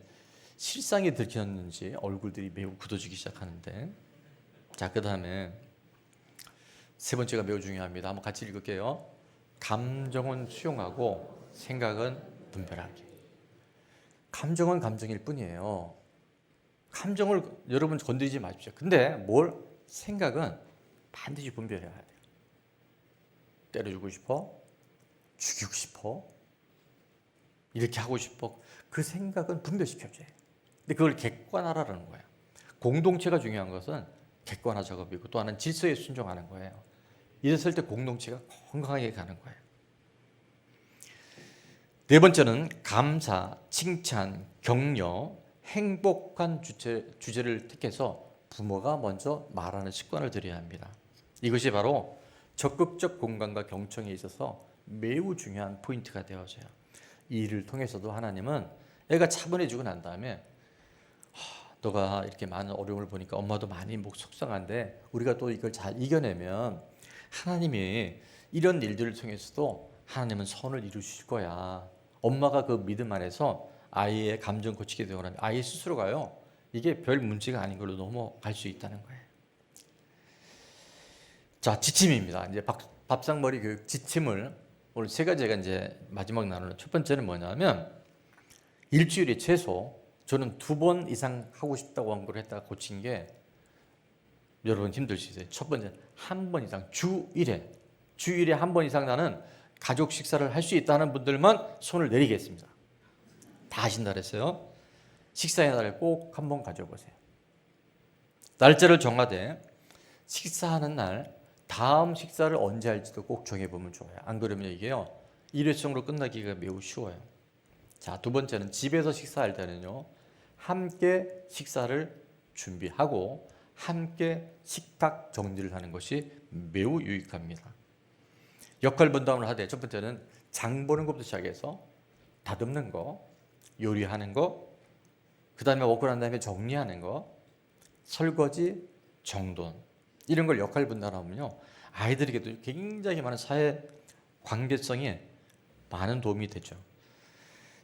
실상이 들켰는지 얼굴들이 매우 굳어지기 시작하는데, 자, 그 다음에 세 번째가 매우 중요합니다. 한번 같이 읽을게요. 감정은 수용하고 생각은 분별하기. 감정은 감정일 뿐이에요. 감정을 여러분 건드리지 마십시오. 근데 생각은 반드시 분별해야 돼요. 때려주고 싶어? 죽이고 싶어? 이렇게 하고 싶어? 그 생각은 분별시켜줘요. 근데 그걸 객관화라는 거예요. 공동체가 중요한 것은 객관화 작업이고 또 하나는 질서에 순종하는 거예요. 이랬을 때 공동체가 건강하게 가는 거예요. 네 번째는 감사, 칭찬, 격려, 행복한 주제를 택해서 부모가 먼저 말하는 습관을 들여야 합니다. 이것이 바로 적극적 공감과 경청에 있어서 매우 중요한 포인트가 되어져요. 이 일을 통해서도 하나님은 애가 차분해지고 난 다음에 너가 이렇게 많은 어려움을 보니까 엄마도 많이 속상한데 우리가 또 이걸 잘 이겨내면 하나님이 이런 일들을 통해서도 하나님은 선을 이루실 거야. 엄마가 그 믿음 안에서 아이의 감정 고치게 되거나 아이 스스로가요. 이게 별 문제가 아닌 걸로 넘어갈 수 있다는 거예요. 자, 지침입니다. 이제 밥상머리 교육 지침을 오늘 세 가지가 이제 마지막 나누는 첫 번째는 뭐냐면 일주일에 최소 저는 2번 이상 하고 싶다고 한 걸 했다가 고친 게 여러분 힘드시세요. 첫 번째, 1번 이상 주일에 1번 이상 나는 가족 식사를 할 수 있다는 분들만 손을 내리겠습니다. 다 하신다 그랬어요. 식사의 날을 꼭 한번 가져보세요. 날짜를 정하되 식사하는 날 다음 식사를 언제 할지도 꼭 정해보면 좋아요. 안 그러면 이게요 일회성으로 끝나기가 매우 쉬워요. 자, 두 번째는 집에서 식사할 때는요 함께 식사를 준비하고 함께 식탁 정리를 하는 것이 매우 유익합니다. 역할 분담을 하되 첫 번째는 장 보는 것부터 시작해서 다듬는 거, 요리하는 거, 그 다음에 먹고 난 다음에 정리하는 거, 설거지, 정돈 이런 걸 역할 분담하면요 아이들에게도 굉장히 많은 사회 관계성에 많은 도움이 되죠.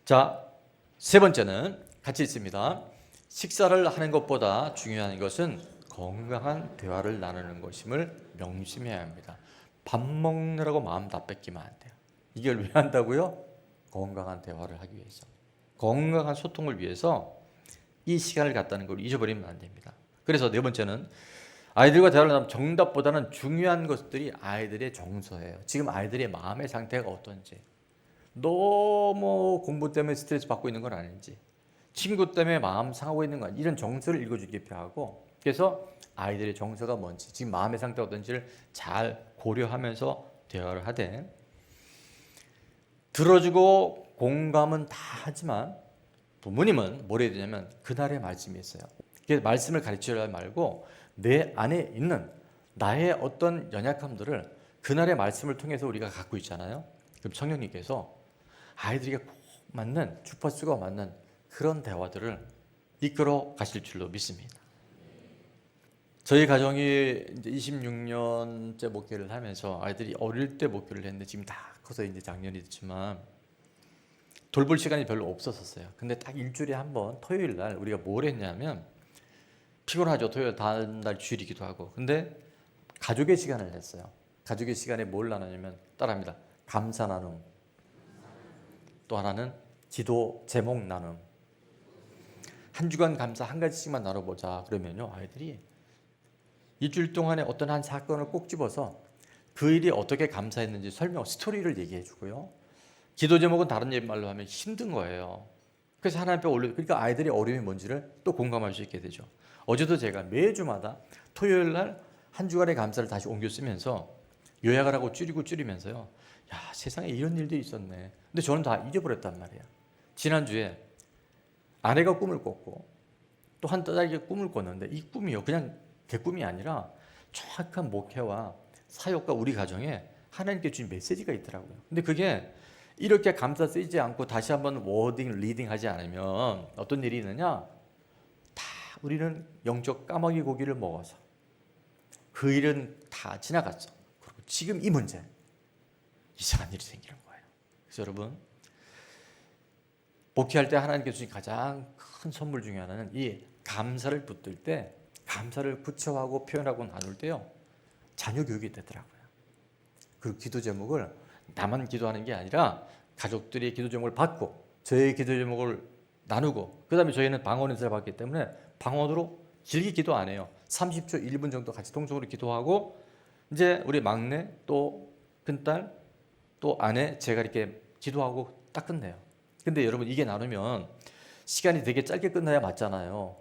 자, 세 번째는 같이 있습니다. 식사를 하는 것보다 중요한 것은 건강한 대화를 나누는 것임을 명심해야 합니다. 밥 먹느라고 마음 다 뺏기면 안 돼요. 이걸 왜 한다고요? 건강한 대화를 하기 위해서, 건강한 소통을 위해서 이 시간을 갖다는 걸 잊어버리면 안 됩니다. 그래서 네 번째는 아이들과 대화를 나누면 정답보다는 중요한 것들이 아이들의 정서예요. 지금 아이들의 마음의 상태가 어떤지, 너무 공부 때문에 스트레스 받고 있는 건 아닌지, 친구 때문에 마음 상하고 있는 건 이런 정서를 읽어주기 필요하고, 그래서 아이들의 정서가 뭔지, 지금 마음의 상태가 어떤지를 잘 고려하면서 대화를 하되, 들어주고 공감은 다 하지만 부모님은 뭘 해야 되냐면 그날의 말씀이 있어요. 그 말씀을 가르치려 말고 내 안에 있는 나의 어떤 연약함들을 그날의 말씀을 통해서 우리가 갖고 있잖아요. 그럼 성령님께서 아이들에게 꼭 맞는 주파수가 맞는 그런 대화들을 이끌어 가실 줄로 믿습니다. 저희 가정이 이제 26년째 목회를 하면서 아이들이 어릴 때 목회를 했는데 지금 다 커서 이제 작년이 됐지만 돌볼 시간이 별로 없었어요. 근데 딱 일주일에 한 번 토요일 날 우리가 뭘 했냐면 피곤하죠. 토요일 다음 날 주일이기도 하고. 근데 가족의 시간을 냈어요. 가족의 시간에 뭘 나누냐면 따라합니다. 감사 나눔. 또 하나는 기도 제목 나눔. 한 주간 감사 한 가지씩만 나눠보자. 그러면요 아이들이 일주일 동안에 어떤 한 사건을 꼭 집어서 그 일이 어떻게 감사했는지 설명, 스토리를 얘기해 주고요. 기도 제목은 다른 말로 하면 힘든 거예요. 그래서 하나님 앞에 올려, 그러니까 아이들이 어려움이 뭔지를 또 공감할 수 있게 되죠. 어제도 제가 매주마다 토요일 날 한 주간의 감사를 다시 옮겨 쓰면서 요약을 하고 줄이면서요. 야, 세상에 이런 일들이 있었네. 근데 저는 다 잊어버렸단 말이에요. 지난주에 아내가 꿈을 꿨고 또 한 딸에게 꿈을 꿨는데 이 꿈이요. 그냥 개 꿈이 아니라 정확한 목회와 사역과 우리 가정에 하나님께 주신 메시지가 있더라고요. 근데 그게 이렇게 감사 쓰지 않고 다시 한번 워딩, 리딩 하지 않으면 어떤 일이 있느냐? 다 우리는 영적 까마귀 고기를 먹어서 그 일은 다 지나갔어. 그리고 지금 이 문제, 이상한 일이 생기는 거예요. 그래서 여러분, 목회할 때 하나님께 주신 가장 큰 선물 중에 하나는 이 감사를 붙들 때, 감사를 구체화하고 표현하고 나눌 때요, 자녀 교육이 되더라고요. 그리고 기도 제목을 나만 기도하는 게 아니라 가족들이 기도 제목을 받고 저의 기도 제목을 나누고 그 다음에 저희는 방언 은사를 받기 때문에 방언으로 길게 기도 안 해요. 30초, 1분 정도 같이 통성으로 기도하고 이제 우리 막내 또 큰딸 또 아내 제가 이렇게 기도하고 딱 끝내요. 근데 여러분 이게 나누면 시간이 되게 짧게 끝나야 맞잖아요.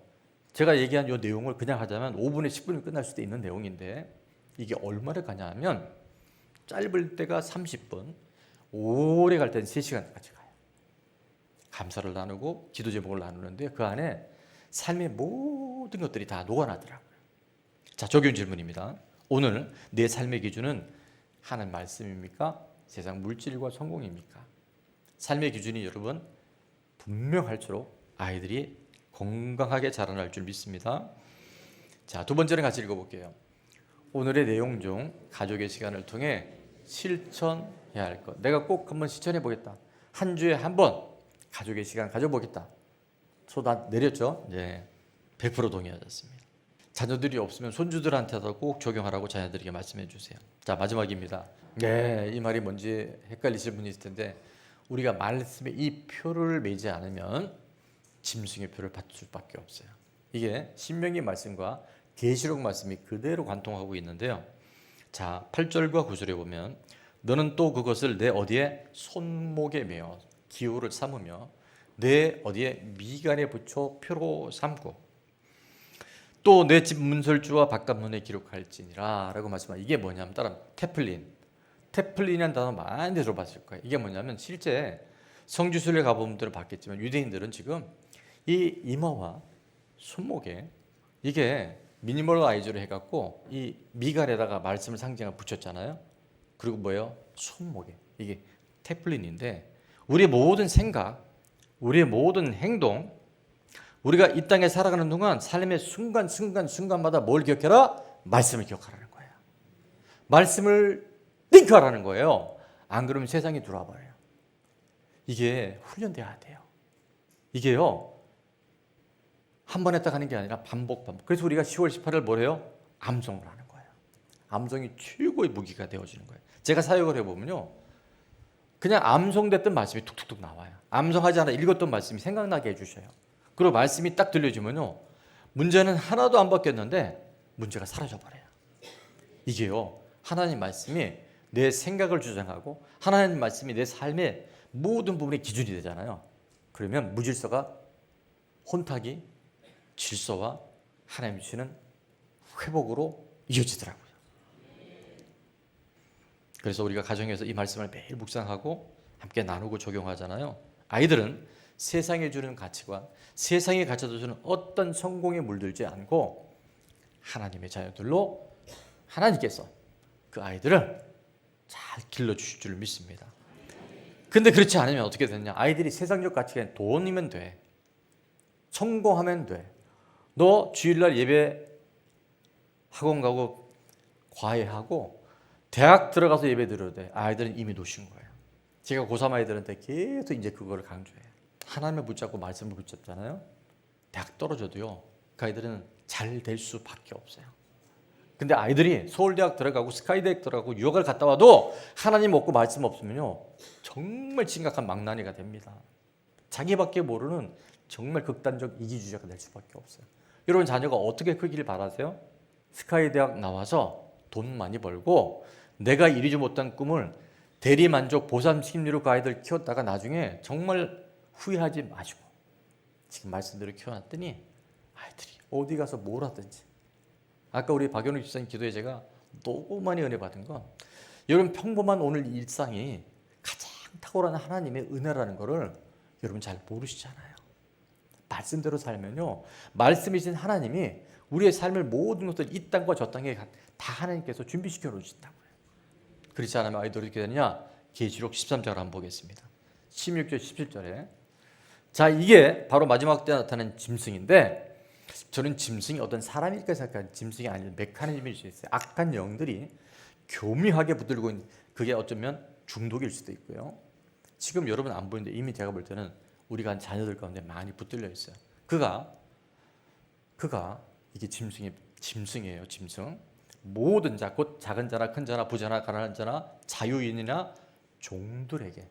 제가 얘기한 이 내용을 그냥 하자면 5분에 10분이면 끝날 수도 있는 내용인데 이게 얼마나 가냐 하면 짧을 때가 30분, 오래 갈 때는 3시간까지 가요. 감사를 나누고 기도 제목을 나누는데 그 안에 삶의 모든 것들이 다 녹아나더라고요. 자, 적용 질문입니다. 오늘 내 삶의 기준은 하나님 말씀입니까? 세상 물질과 성공입니까? 삶의 기준이 여러분 분명할수록 아이들이 건강하게 자라날 줄 믿습니다. 자, 두 번째는 같이 읽어볼게요. 오늘의 내용 중 가족의 시간을 통해 실천해야 할 것. 내가 꼭 한번 실천해 보겠다. 한 주에 한 번 가족의 시간 가져보겠다. 쏟아 내렸죠? 네, 100% 동의하셨습니다. 자녀들이 없으면 손주들한테도 꼭 적용하라고 자녀들에게 말씀해 주세요. 자, 마지막입니다. 네, 이 말이 뭔지 헷갈리실 분이 있을 텐데 우리가 말씀에 이 표를 매지 않으면 짐승의 표를 받을 수밖에 없어요. 이게 신명기 말씀과 계시록 말씀이 그대로 관통하고 있는데요. 자, 8절과 9절에 보면 너는 또 그것을 내 어디에 손목에 매어 기호를 삼으며 내 어디에 미간에 붙여 표로 삼고 또 내 집 문설주와 바깥문에 기록할지니라 라고 말씀하면 이게 뭐냐면 따라 테플린이라는 단어 많이 들어봤을 거예요. 이게 뭐냐면 실제 성지순례 가본 분들은 봤겠지만 유대인들은 지금 이 이마와 손목에 이게 미니멀라이즈로 해갖고 이 미갈에다가 말씀을 상징하고 붙였잖아요. 그리고 뭐예요? 손목에 이게 테플린인데 우리의 모든 생각, 우리의 모든 행동, 우리가 이 땅에 살아가는 동안 삶의 순간마다 뭘 기억해라? 말씀을 기억하라는 거예요. 말씀을 링크하라는 거예요. 안 그러면 세상이 들어와 버려요. 이게 훈련돼야 돼요. 이게요. 한 번에 딱 하는 게 아니라 반복. 그래서 우리가 10월 18일 뭘 해요? 암송을 하는 거예요. 암송이 최고의 무기가 되어지는 거예요. 제가 사역을 해보면요. 그냥 암송됐던 말씀이 툭툭툭 나와요. 암송하지 않아 읽었던 말씀이 생각나게 해주셔요. 그리고 말씀이 딱 들려주면요. 문제는 하나도 안 바뀌었는데 문제가 사라져버려요. 이게요. 하나님 말씀이 내 생각을 주장하고 하나님 말씀이 내 삶의 모든 부분의 기준이 되잖아요. 그러면 무질서가 혼탁이 질서와 하나님 주시는 회복으로 이어지더라고요. 그래서 우리가 가정에서 이 말씀을 매일 묵상하고 함께 나누고 적용하잖아요. 아이들은 세상에 주는 가치관, 세상이 가져다 주는 어떤 성공에 물들지 않고 하나님의 자녀들로 하나님께서 그 아이들을 잘 길러주실 줄 믿습니다. 근데 그렇지 않으면 어떻게 되냐? 아이들이 세상적 가치가 돈이면 돼. 성공하면 돼. 너 주일날 예배 학원 가고 과외하고 대학 들어가서 예배 드려도 돼. 아이들은 이미 놓으신 거예요. 제가 고3 아이들한테 계속 이제 그거를 강조해요. 하나님을 붙잡고 말씀을 붙잡잖아요. 대학 떨어져도요. 그 아이들은 잘 될 수밖에 없어요. 근데 아이들이 서울대학 들어가고 스카이대학 들어가고 유학을 갔다 와도 하나님 없고 말씀 없으면요. 정말 심각한 망나니가 됩니다. 자기밖에 모르는 정말 극단적 이기주의자가 될 수밖에 없어요. 여러분 자녀가 어떻게 크기를 바라세요? 스카이대학 나와서 돈 많이 벌고 내가 이루지 못한 꿈을 대리만족 보상 심리로 그 아이들 키웠다가 나중에 정말 후회하지 마시고 지금 말씀대로 키워놨더니 아이들이 어디 가서 뭘 하든지. 아까 우리 박연욱 집사님 기도에 제가 너무 많이 은혜 받은 건 여러분 평범한 오늘 일상이 가장 탁월한 하나님의 은혜라는 거를 여러분 잘 모르시잖아요. 말씀대로 살면요. 말씀이신 하나님이 우리의 삶을 모든 것들 이 땅과 저 땅에 다 하나님께서 준비시켜 놓으신다고요. 그렇지 않으면 아이들이 어떻게 되느냐? 계시록 13장을 한번 보겠습니다. 16절 17절에 자 이게 바로 마지막 때 나타난 짐승인데 저는 짐승이 어떤 사람일까 생각하는 짐승이 아니라 메커니즘일 수 있어요. 악한 영들이 교묘하게 붙들고 있는 그게 어쩌면 중독일 수도 있고요. 지금 여러분 안 보이는데 이미 제가 볼 때는 우리가 자녀들 가운데 많이 붙들려 있어요. 그가 이게 짐승이에요. 짐승. 모든 자, 곧 작은 자나 큰 자나 부자나 가난한 자나 자유인이나 종들에게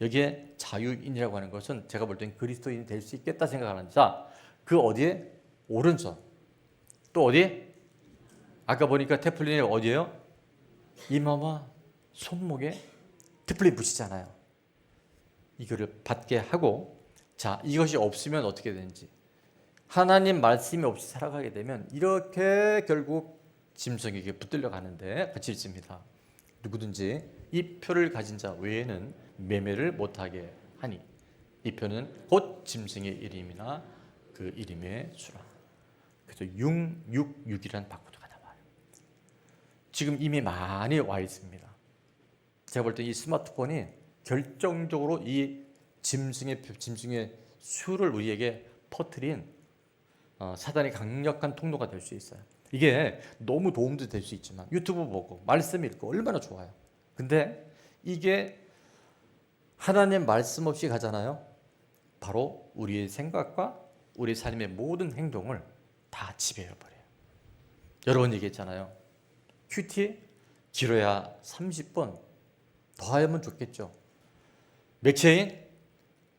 여기에 자유인이라고 하는 것은 제가 볼 때는 그리스도인이 될 수 있겠다 생각하는 자, 그 어디에? 오른손. 또 어디? 아까 보니까 테플린이 어디예요? 이마와 손목에 테플린 붙이잖아요. 이거를 받게 하고 자 이것이 없으면 어떻게 되는지 하나님 말씀이 없이 살아가게 되면 이렇게 결국 짐승에게 붙들려 가는데 같이 있습니다. 누구든지 이 표를 가진 자 외에는 매매를 못하게 하니 이 표는 곧 짐승의 이름이나 그 이름의 수라. 그래서 666이라는 바코드가 나와요. 지금 이미 많이 와 있습니다. 제가 볼 때 이 스마트폰이 결정적으로 이 짐승의 수를 우리에게 퍼뜨린 사단의 강력한 통로가 될 수 있어요. 이게 너무 도움도 될 수 있지만 유튜브 보고 말씀 읽고 얼마나 좋아요. 근데 이게 하나님 말씀 없이 가잖아요. 바로 우리의 생각과 우리 삶의 모든 행동을 다 지배해버려요. 여러 번 얘기했잖아요. 큐티 길어야 30분 더 하면 좋겠죠. 맥체인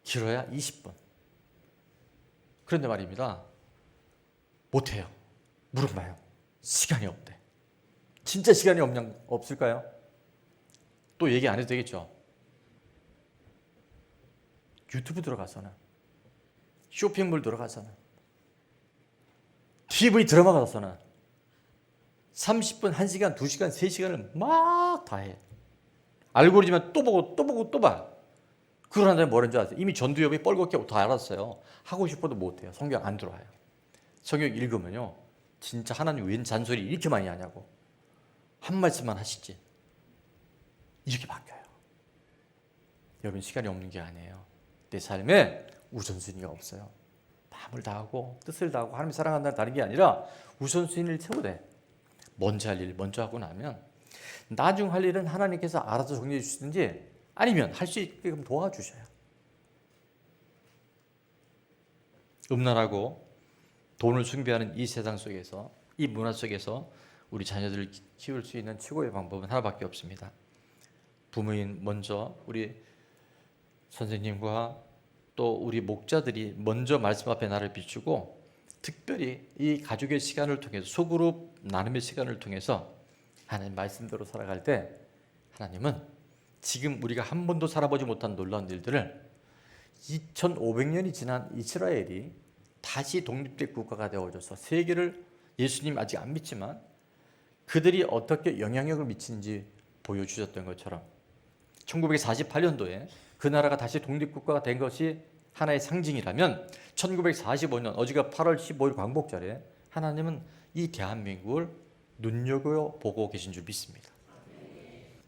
길어야 20분. 그런데 말입니다. 못해요. 물어봐요. 시간이 없대. 진짜 시간이 없을까요? 또 얘기 안 해도 되겠죠. 유튜브 들어가서는 쇼핑몰 들어가서는 TV 드라마 가서는 30분, 1시간, 2시간, 3시간을 막 다 해. 알고리즘은 또 보고 또 보고 또 봐. 그러는데 뭐라는 줄 아세요? 이미 전두엽이 뻘겋게 다 알았어요. 하고 싶어도 못해요. 성경 안 들어와요. 성경 읽으면요. 진짜 하나님 웬 잔소리 이렇게 많이 하냐고. 한 말씀만 하시지. 이렇게 바뀌어요. 여러분 시간이 없는 게 아니에요. 내 삶에 우선순위가 없어요. 마음을 다하고 뜻을 다하고 하나님 사랑한다는 다른 게 아니라 우선순위를 세우되 먼저 할 일 먼저 하고 나면 나중 할 일은 하나님께서 알아서 정리해 주시든지 아니면 할 수 있게끔 도와주셔요. 음란하고 돈을 숭배하는 이 세상 속에서 이 문화 속에서 우리 자녀들을 키울 수 있는 최고의 방법은 하나밖에 없습니다. 부모인 먼저 우리 선생님과 또 우리 목자들이 먼저 말씀 앞에 나를 비추고 특별히 이 가족의 시간을 통해서 소그룹 나눔의 시간을 통해서 하나님 말씀대로 살아갈 때 하나님은 지금 우리가 한 번도 살아보지 못한 놀라운 일들을 2500년이 지난 이스라엘이 다시 독립된 국가가 되어져서 세계를 예수님 아직 안 믿지만 그들이 어떻게 영향력을 미치는지 보여주셨던 것처럼 1948년도에 그 나라가 다시 독립국가가 된 것이 하나의 상징이라면 1945년 어제가 8월 15일 광복절에 하나님은 이 대한민국을 눈여겨보고 계신 줄 믿습니다.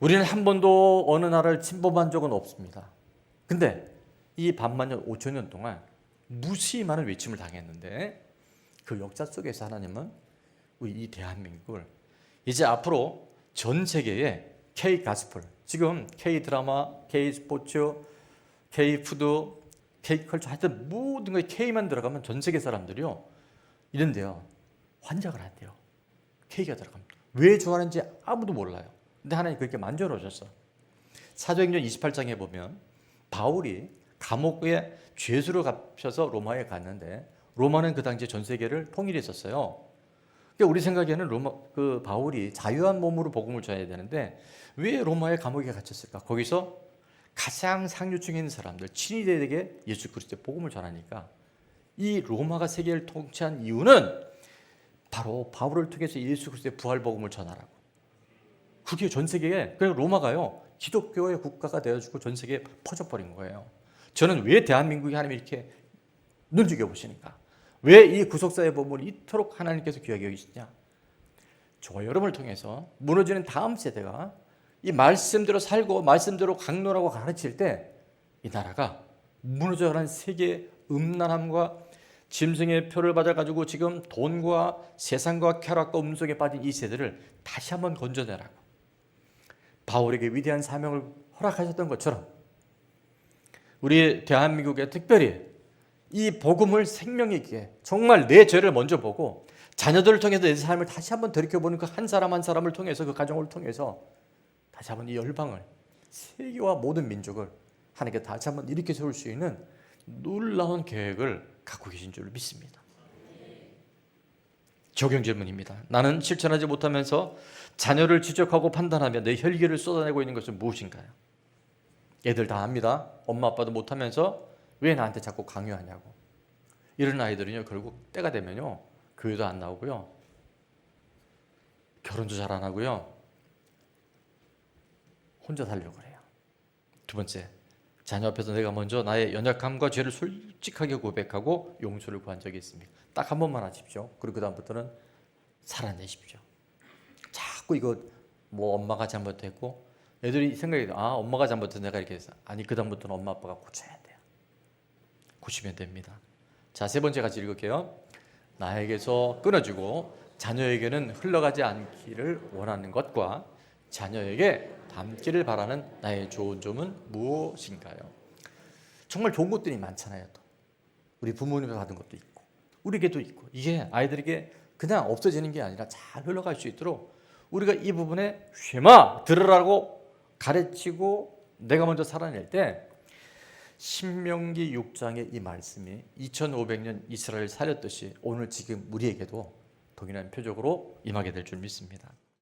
우리는 한 번도 어느 나라를 침범한 적은 없습니다. 근데 이 반만년 5천년 동안 무수히 많은 외침을 당했는데 그 역사 속에서 하나님은 우리 이 대한민국을 이제 앞으로 전 세계에 K-가스펠, 지금 K-드라마, K-스포츠, K-푸드, K-컬처 하여튼 모든 거에 K만 들어가면 전 세계 사람들이요 이런데요 환장을 한대요. K가 들어가면 왜 좋아하는지 아무도 몰라요. 근데 하나님 그렇게 만져놓으셨어. 사도행전 28장에 보면 바울이 감옥에 죄수로 갇혀서 로마에 갔는데 로마는 그 당시에 전 세계를 통일했었어요. 그러니까 우리 생각에는 바울이 자유한 몸으로 복음을 전해야 되는데 왜 로마의 감옥에 갇혔을까? 거기서 가장 상류층에 있는 사람들, 친위대에게 예수 그리스도의 복음을 전하니까 이 로마가 세계를 통치한 이유는 바로 바울을 통해서 예수 그리스도의 부활 복음을 전하라고. 그게 전 세계에, 그래서 로마가요 기독교의 국가가 되어주고 전 세계에 퍼져버린 거예요. 저는 왜 대한민국이 하나님이 이렇게 눈여겨 보시니까, 왜 이 구속사의 복음을 이토록 하나님께서 귀하게 여기시냐? 저와 여러분을 통해서 무너지는 다음 세대가 이 말씀대로 살고 말씀대로 강론하고 가르칠 때 이 나라가 무너져가는 세계의 음란함과 짐승의 표를 받아가지고 지금 돈과 세상과 쾌락과 음속에 빠진 이 세대를 다시 한번 건져내라고 바울에게 위대한 사명을 허락하셨던 것처럼 우리 대한민국에 특별히 이 복음을 생명 있게 정말 내 죄를 먼저 보고 자녀들을 통해서 내 삶을 다시 한번 돌이켜보는 그 한 사람 한 사람을 통해서 그 가정을 통해서 다시 한번 이 열방을 세계와 모든 민족을 하나님께 다시 한번 일으켜 세울 수 있는 놀라운 계획을 갖고 계신 줄 믿습니다. 적용 질문입니다. 나는 실천하지 못하면서 자녀를 지적하고 판단하며 내 혈기를 쏟아내고 있는 것은 무엇인가요? 애들 다 압니다. 엄마 아빠도 못하면서 왜 나한테 자꾸 강요하냐고. 이런 아이들은요 결국 때가 되면요 교회도 안 나오고요 결혼도 잘 안 하고요 혼자 살려고 그래요. 두 번째, 자녀 앞에서 내가 먼저 나의 연약함과 죄를 솔직하게 고백하고 용서를 구한 적이 있습니다. 딱 한 번만 하십시오. 그리고 그 다음부터는 살아내십시오. 자꾸 이거 뭐 엄마가 잘못했고 애들이 생각이 엄마가 잘못해서 내가 이렇게 해서 아니 그 다음부터는 엄마 아빠가 고쳐야 돼요. 고치면 됩니다. 자, 세 번째 같이 읽을게요. 나에게서 끊어지고 자녀에게는 흘러가지 않기를 원하는 것과 자녀에게 닮기를 바라는 나의 좋은 점은 무엇인가요? 정말 좋은 것들이 많잖아요. 또 우리 부모님이 받은 것도 있고 우리에게도 있고 이게 아이들에게 그냥 없어지는 게 아니라 잘 흘러갈 수 있도록 우리가 이 부분에 쉐마 들으라고 가르치고 내가 먼저 살아낼 때 신명기 6장의 이 말씀이 2500년 이스라엘 살렸듯이 오늘 지금 우리에게도 동일한 표적으로 임하게 될 줄 믿습니다.